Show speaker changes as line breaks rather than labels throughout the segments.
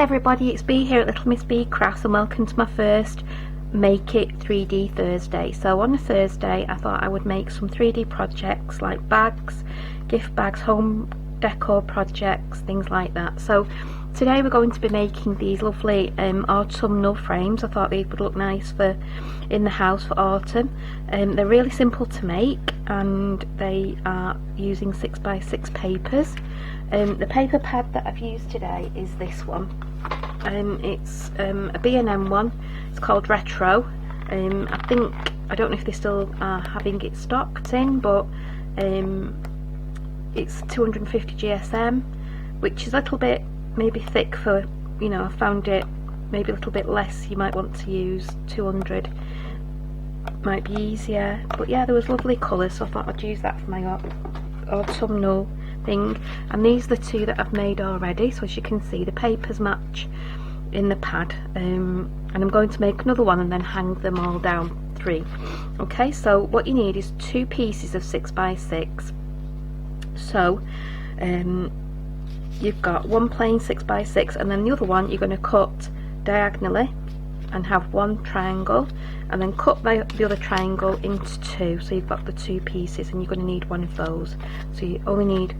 everybody, it's Bee here at Little Miss Bee Crafts, and welcome to my first Make It 3D Thursday. So on a Thursday I thought I would make some 3D projects like bags, gift bags, home decor projects, things like that. So today we're going to be making these lovely autumnal frames. I thought they would look nice for in the house for autumn. They're really simple to make and they are using 6x6 papers. The paper pad that I've used today is this one. It's a B&M one. It's called Retro. I don't know if they still are having it stocked in, but it's 250 GSM, which is a little bit maybe thick for, you know, I found it maybe a little bit less. You might want to use 200, might be easier. But yeah, there was lovely colours, so I thought I'd use that for my autumnal thing. And these are the two that I've made already, so as you can see the papers match in the pad, and I'm going to make another one and then hang them all down 3. Okay, so what you need is 2 pieces of 6x6. So you've got one plain 6x6 and then the other one you're going to cut diagonally and have one triangle, and then cut the other triangle into 2, so you've got the 2 pieces, and you're going to need one of those. So you only need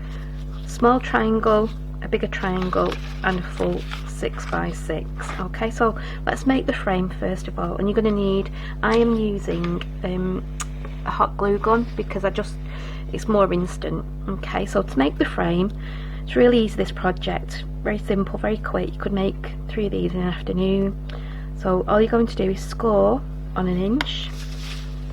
a small triangle, a bigger triangle and a full 6x6. Okay, so let's make the frame first of all, and you're going to need, I am using a hot glue gun because it's more instant. Okay, so to make the frame, it's really easy, this project, very simple, very quick. You could make 3 of these in an afternoon. So all you're going to do is score on 1 inch,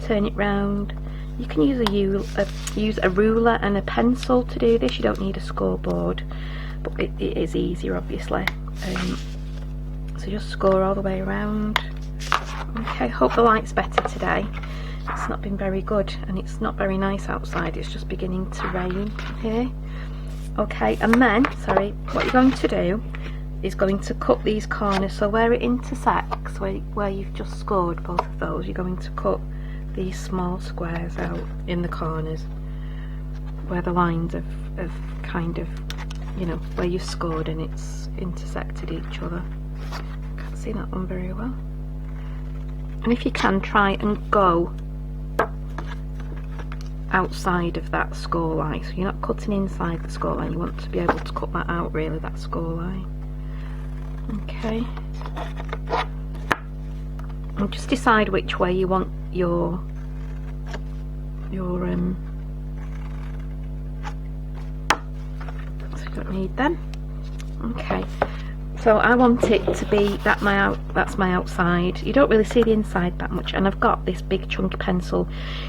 turn it round. You can use a ruler and a pencil to do this. You don't need a scoreboard, but it is easier obviously. So just score all the way around. Okay, hope the light's better today. It's not been very good and it's not very nice outside. It's just beginning to rain here. Okay, and then, what you're going to do is going to cut these corners, so where it intersects, where you've just scored both of those, you're going to cut these small squares out in the corners where the lines have kind of, you know, where you've scored and it's intersected each other. Can't see that one very well. And if you can, try and go outside of that score line, so you're not cutting inside the score line. You want to be able to cut that out, really, that score line. Okay, and just decide which way you want your so you don't need them. Okay, so I want it to be that's my outside. You don't really see the inside that much, and I've got this big chunky pencil.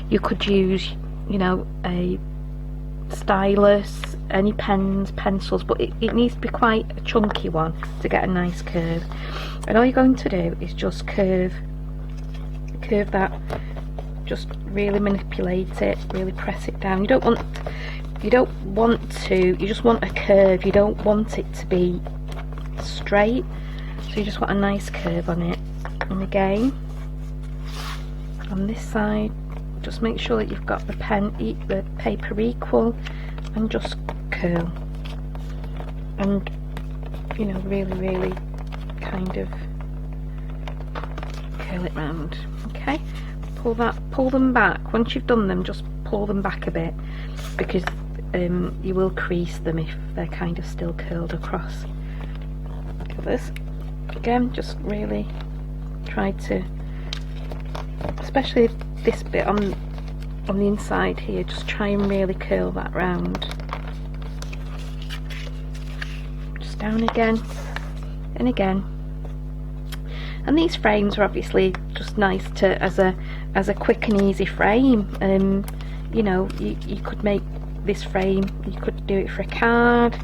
You could use, you know, a stylus, any pens, pencils, but it needs to be quite a chunky one to get a nice curve. And all you're going to do is just curve that, just really manipulate it, really press it down. You just want a curve. You don't want it to be straight, so you just want a nice curve on it. And again on this side, just make sure that you've got the paper equal, and just curl, and, you know, really kind of curl it round. Okay, pull them back. Once you've done them, just pull them back a bit, because you will crease them if they're kind of still curled across. Look at this. Again, just really try to, especially this bit on the inside here, just try and really curl that round. Just down again and again. And these frames are obviously just nice to as a quick and easy frame. You know, you could make this frame, you could do it for a card,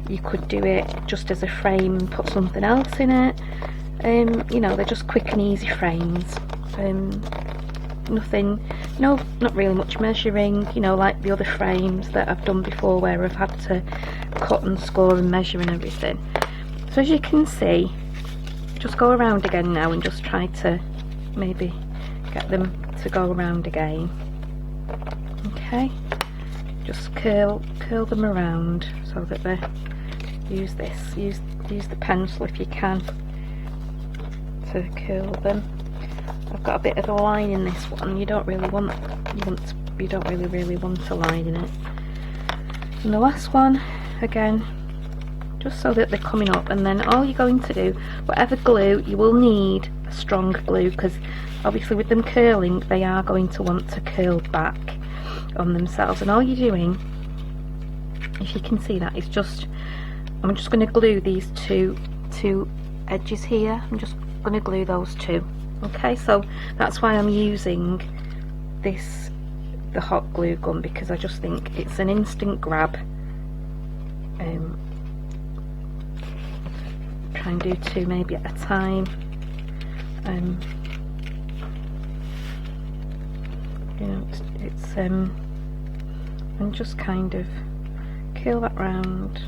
you could do it just as a frame and put something else in it. You know, they're just quick and easy frames. Nothing, no, not really much measuring, you know, like the other frames that I've done before where I've had to cut and score and measure and everything. So as you can see, just go around again now and just try to maybe get them to go around again. Okay, just curl them around so that they use use the pencil if you can to curl them. I've got a bit of a line in this one. You don't really want you don't really want a line in it. And the last one, again, just so that they're coming up, and then all you're going to do, whatever glue, you will need a strong glue, because obviously with them curling they are going to want to curl back on themselves, and all you're doing, if you can see that, is just, I'm just going to glue these two edges here. I'm just going to glue those two. Okay, so that's why I'm using the hot glue gun, because I just think it's an instant grab. Try and do two maybe at a time. You know, it's and just kind of curl that round.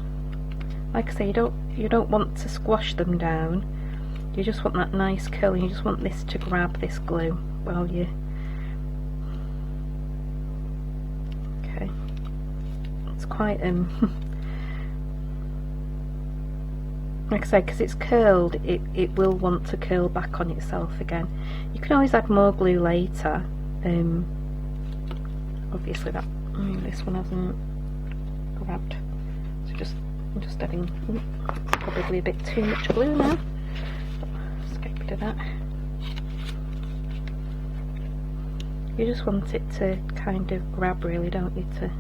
Like I say, you don't want to squash them down. You just want that nice curl, and you just want this to grab this glue while you. Okay, it's quite like I say, because it's curled, it will want to curl back on itself again. You can always add more glue later. Obviously this one hasn't grabbed, so I'm just adding probably a bit too much glue now. Let's get rid of that. You just want it to kind of grab, really, don't you? To,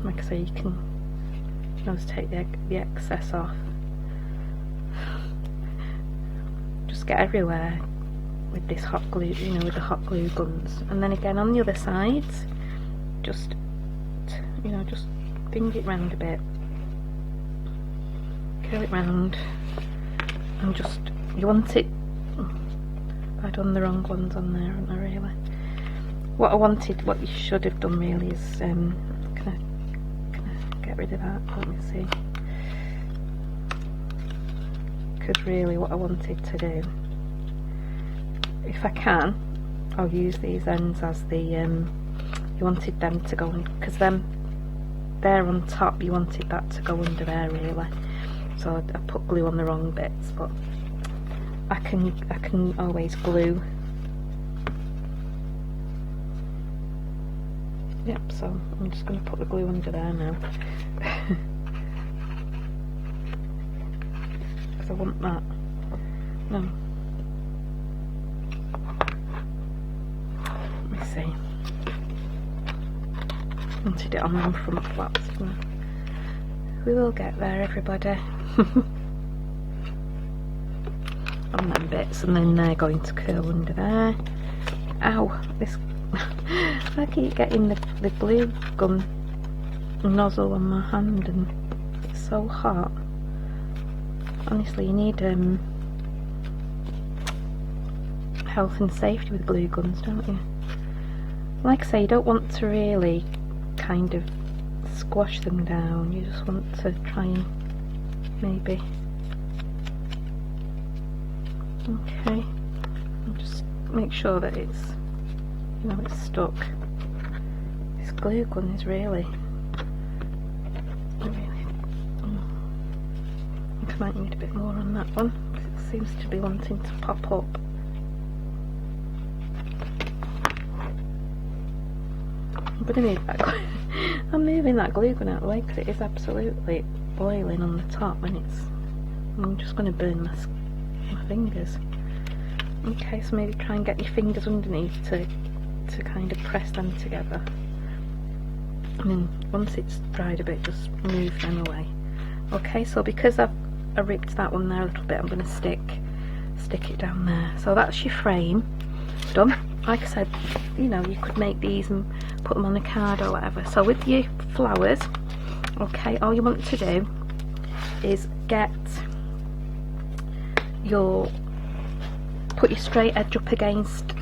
like I say, you can always take the excess off. Just get everywhere with this hot glue, you know, with the hot glue guns. And then again on the other sides, just, you know, just bring it round a bit, curl it round, and just, you want it. I've done the wrong ones on there, haven't I, really? What you should have done really is, can I get rid of that? Let me see. Because really what I wanted to do, if I can, I'll use these ends as the, you wanted them to go in, because them, they're on top, you wanted that to go under there really. So I put glue on the wrong bits, but I can always glue. Yep, so I'm just going to put the glue under there now. Because I want that. No. Let me see. Wanted it on them front flaps. We will get there, everybody. On them bits, and then they're going to curl under there. Ow! This I keep getting the glue gun nozzle on my hand, and it's so hot. Honestly, you need health and safety with glue guns, don't you? Like I say, you don't want to really kind of squash them down. You just want to try and maybe. Okay, and just make sure that it's, you know, it's stuck. This glue gun is really I think I might need a bit more on that one, because it seems to be wanting to pop up. I'm going to move that glue. I'm moving that glue gun out of the way because it is absolutely boiling on the top, and I'm just going to burn my fingers. Okay, so maybe try and get your fingers underneath to kind of press them together, and then once it's dried a bit, just move them away. Okay, so because I ripped that one there a little bit, I'm going to stick it down there. So that's your frame done. Like I said, you know, you could make these and put them on a card or whatever. So with your flowers, okay, all you want to do is put your straight edge up against,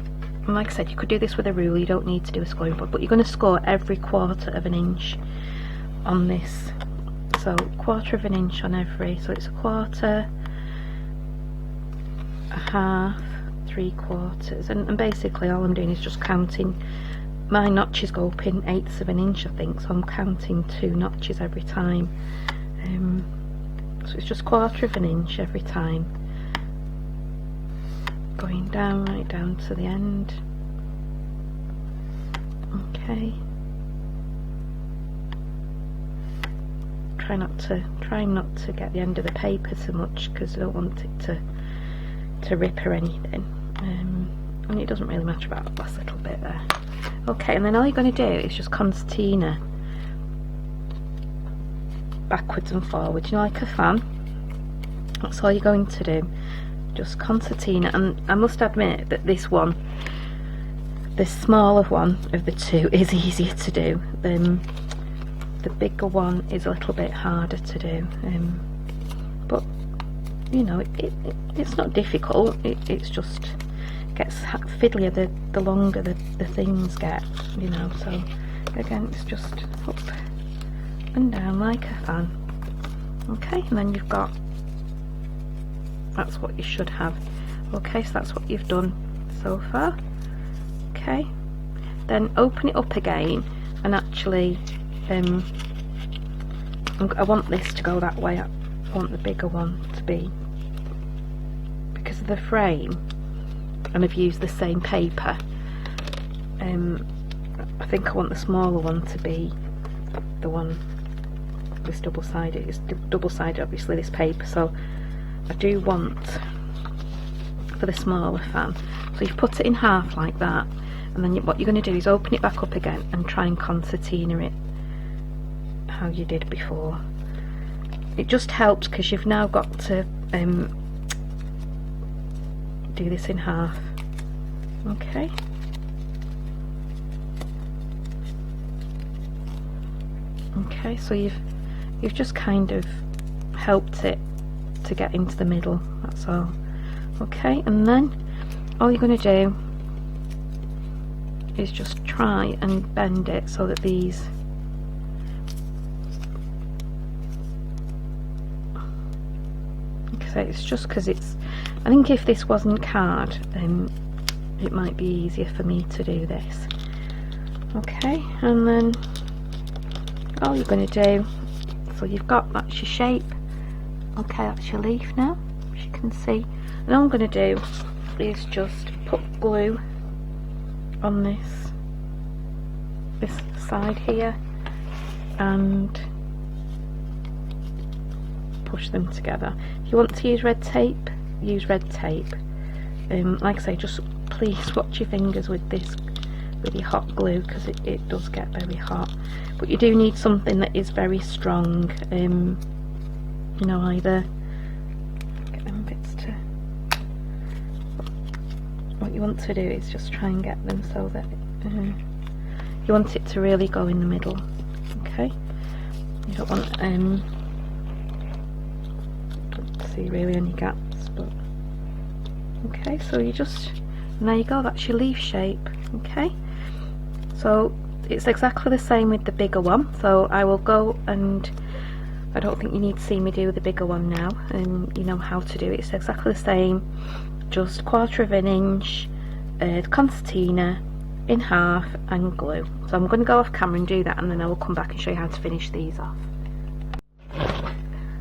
and like I said, you could do this with a ruler, you don't need to do a scoring board, but you're going to score every 1/4 of an inch on this. So 1/4 of an inch on every, so it's 1/4, a half, 3/4, and basically all I'm doing is just counting. My notches go up in 1/8 of an inch, I think, so I'm counting 2 notches every time. So it's just 1/4 of an inch every time, going down, right down to the end. Okay. Try not to get the end of the paper too much, because I don't want it to rip or anything. And it doesn't really matter about that last little bit there. Okay, and then all you're going to do is just concertina backwards and forwards, you know, like a fan. That's all you're going to do, just concertina. And I must admit that this one, the smaller one of the two, is easier to do. The bigger one is a little bit harder to do, but you know, it's not difficult. It's just gets fiddlier the longer the things get, you know. So again, it's just up and down like a fan. Okay, and then you've got, that's what you should have. Okay, so that's what you've done so far. Okay, then open it up again, and actually I want this to go that way. I want the bigger one to be, because of the frame, and I've used the same paper, I think I want the smaller one to be the one, this double-sided. It's double-sided, obviously, this paper, so I do want for the smaller fan. So you've put it in half like that, and then what you're going to do is open it back up again and try and concertina it how you did before. It just helps because you've now got to do this in half. Okay. Okay, so you've just kind of helped it to get into the middle, that's all. Okay, and then all you're going to do is just try and bend it so that these, so it's just because it's, I think if this wasn't card, it might be easier for me to do this. Okay, and then all you're going to do, so you've got, that's your shape. Okay, that's your leaf now, as you can see. And all I'm going to do is just put glue on this side here and push them together. If you want to use red tape, use red tape. Like I say, just please watch your fingers with this, with your hot glue, because it does get very hot. But you do need something that is very strong. You know, either get them bits to, what you want to do is just try and get them so that you want it to really go in the middle. Okay, you don't want to see really any gaps, but okay, so you just, and there you go, that's your leaf shape. Okay, so it's exactly the same with the bigger one, so I will go, and I don't think you need to see me do the bigger one now, and you know how to do it. It's exactly the same, just 1/4 of an inch, concertina in half and glue. So I'm going to go off camera and do that, and then I will come back and show you how to finish these off.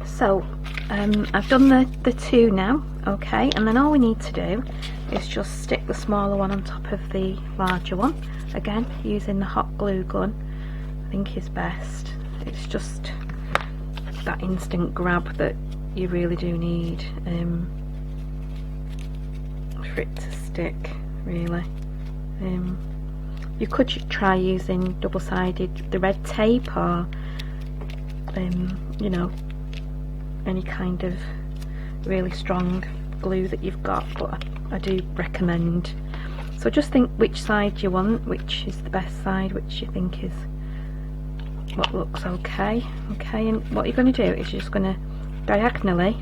So I've done the two now. Okay, and then all we need to do is just stick the smaller one on top of the larger one, again using the hot glue gun. I think is best. It's just that instant grab that you really do need for it to stick, really. You could try using double-sided, the red tape, or you know, any kind of really strong glue that you've got, but I do recommend, so just think which side you want, which is the best side, which you think is what looks okay. Okay, and what you're going to do is you're just going to diagonally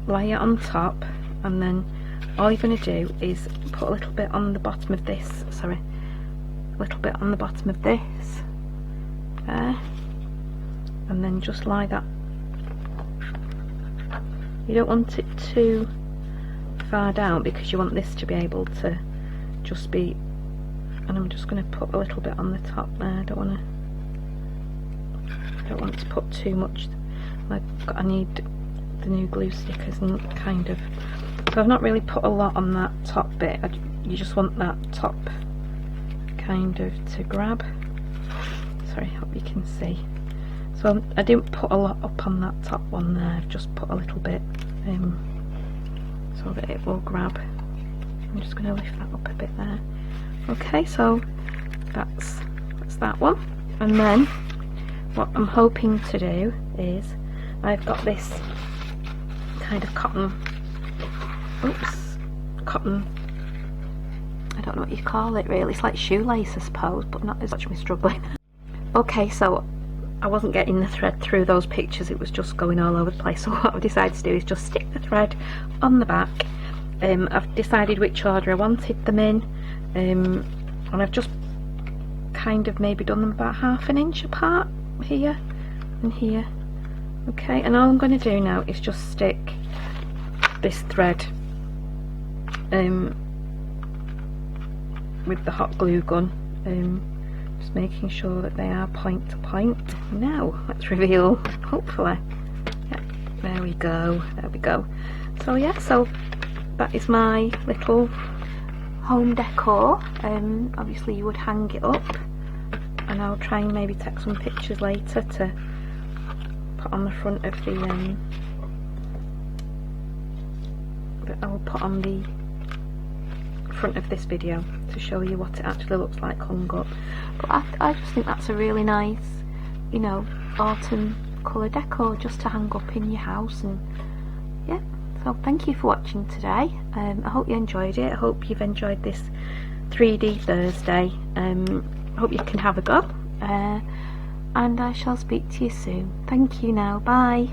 lay it on top, and then all you're going to do is put a little bit on the bottom of this, sorry, a little bit on the bottom of this there, and then just lie that. You don't want it too far down because you want this to be able to just be, and I'm just going to put a little bit on the top there. I don't want to put too much I need the new glue stickers and kind of, so I've not really put a lot on that top bit. You just want that top kind of to grab. Sorry, hope you can see. So I didn't put a lot up on that top one there, I've just put a little bit so that it will grab. I'm just going to lift that up a bit there. Okay, so that's that one. And then what I'm hoping to do is, I've got this kind of cotton, I don't know what you call it really, it's like shoelace I suppose, but not as much me struggling. Okay, so I wasn't getting the thread through those pictures, it was just going all over the place, so what I've decided to do is just stick the thread on the back. I've decided which order I wanted them in, and I've just kind of maybe done them about 1/2 inch apart, here and here. Okay, and all I'm going to do now is just stick this thread with the hot glue gun, just making sure that they are point to point. Now let's reveal, hopefully. Yeah, there we go, there we go. So yeah, so that is my little home decor. Obviously you would hang it up, and I'll try and maybe take some pictures later to put on the front of the that I will put on the front of this video to show you what it actually looks like hung up. But I just think that's a really nice, you know, autumn colour decor just to hang up in your house. And yeah, so thank you for watching today. I hope you enjoyed it. I hope you've enjoyed this 3D Thursday. I hope you can have a go, and I shall speak to you soon. Thank you now, bye.